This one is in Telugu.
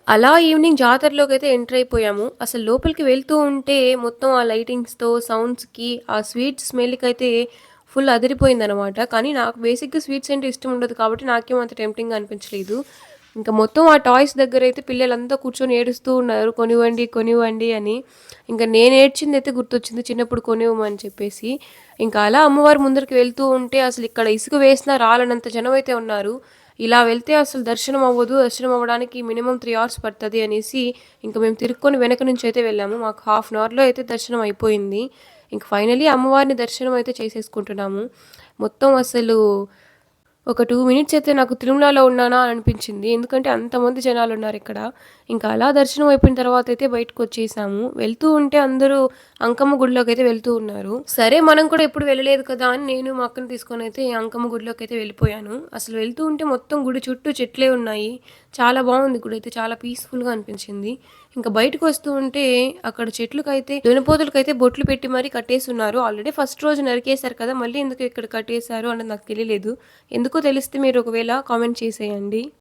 అలా ఈవినింగ్ జాతరలోకైతే ఎంటర్ అయిపోయాము. అసలు లోపలికి వెళ్తూ ఉంటే మొత్తం ఆ లైటింగ్స్‌తో, సౌండ్స్‌కి, ఆ స్వీట్ స్మెల్‌కైతే ఫుల్ అదిరిపోయిందనమాట. కానీ నాకు బేసిక్‌గా స్వీట్స్ అంటే ఇష్టం ఉండదు కాబట్టి నాకేం అంత టెంప్టింగ్‌గా అనిపించలేదు. ఇంక మొత్తం ఆ టాయ్స్ దగ్గరైతే పిల్లలంతా కూర్చొని ఏడుస్తూ ఉన్నారు. కొనివ్వండి, కొనివ్వండి అని. ఇంక నేను ఏడ్చిందైతే గుర్తొచ్చింది చిన్నప్పుడు కొనివ్వమని చెప్పేసి. ఇంకా అలా అమ్మవారి ముందరికి వెళ్తూ ఉంటే అసలు ఇక్కడ ఇసుక వేసినా రాలనంత జనమైతే ఉన్నారు. ఇలా వెళ్తే అసలు దర్శనం అవ్వదు. దర్శనం అవ్వడానికి మినిమమ్ 3 అవర్స్ పడతది అనేసి ఇంక మేము తిరుక్కొని వెనక నుంచయితే వెళ్ళాము. మాకు హాఫ్ అన్ అవర్‌లో అయితే దర్శనం అయిపోయింది. ఇంక ఫైనల్లీ అమ్మవారిని దర్శనం అయితే చేసేసుకుంటున్నాము. మొత్తం అసలు ఒక 2 మినిట్స్ అయితే నాకు తిరుమలలో ఉన్నానా అని అనిపించింది. ఎందుకంటే అంతమంది జనాలున్నారిక్కడ. ఇంకా అలా దర్శనం అయిపోయిన తర్వాతయితే బయటకొచ్చేసాము. వెళ్తూ ఉంటే అందరూ అంకమ్మ గుడిలోకైతే వెళ్తూ ఉన్నారు. సరే మనం కూడా ఎప్పుడు వెళ్ళలేదు కదా అని నేను మా అక్కని తీసుకొనైతే అంకమ్మ గుడిలోకైతే వెళ్ళిపోయాను. అసలు వెళ్తూ ఉంటే మొత్తం గుడి చుట్టూ చెట్లే ఉన్నాయి. చాలా బావుంది గుడైతే. చాలా పీస్‌ఫుల్‌గా అనిపించింది. ఇంక బయటకొస్తూ ఉంటే అక్కడ చెట్లకైతే దున్నపోతులకైతే బొట్లు పెట్టి మరీ కట్టేసున్నారు. ఆల్రెడీ ఫస్ట్ రోజు నరికేశారు కదా! మళ్ళీ ఎందుకు ఇక్కడ కట్టేశారు అన్నది నాకు తెలియలేదు. ఎందుకో తెలిస్తే మీరు ఒకవేళ కామెంట్ చేసేయండి.